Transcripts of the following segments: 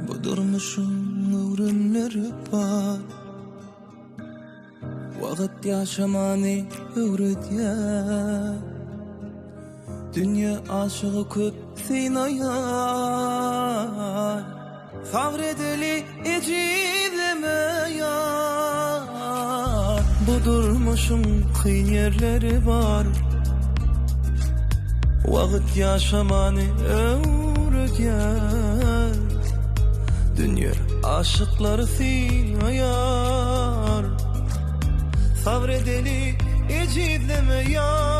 Bu durmuşun öğrenleri var. Vakit yaşamanı öğretýär. Dünya aşığı köp sinaýar. Sabredeli ecilemeýär. Bu durmuşun kıyın yerleri var. Vakit yaşamanı öğretýär. Dünya aşıkları sinaýar. Sabredeli ecilemeýär.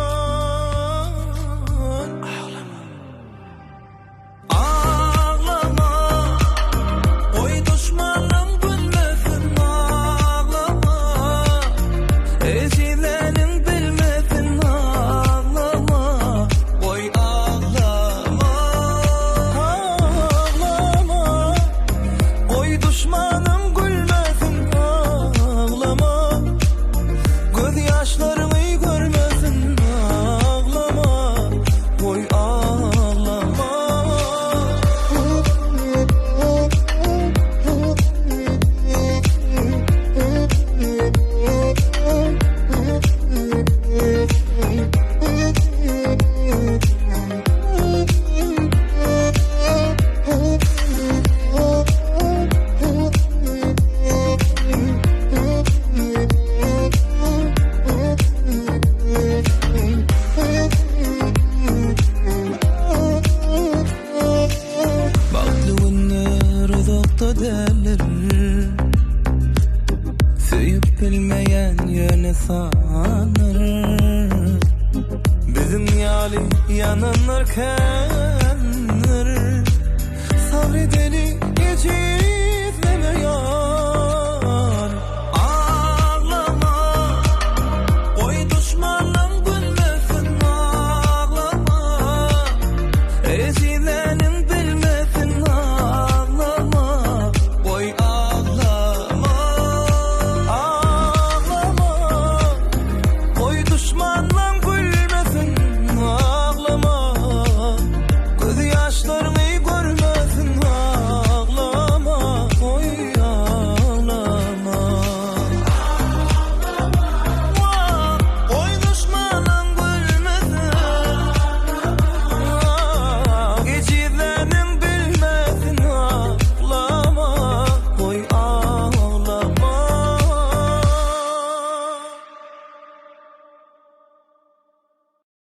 Söyüp bilmeyen yöne sanır. Bizim yali yananlarken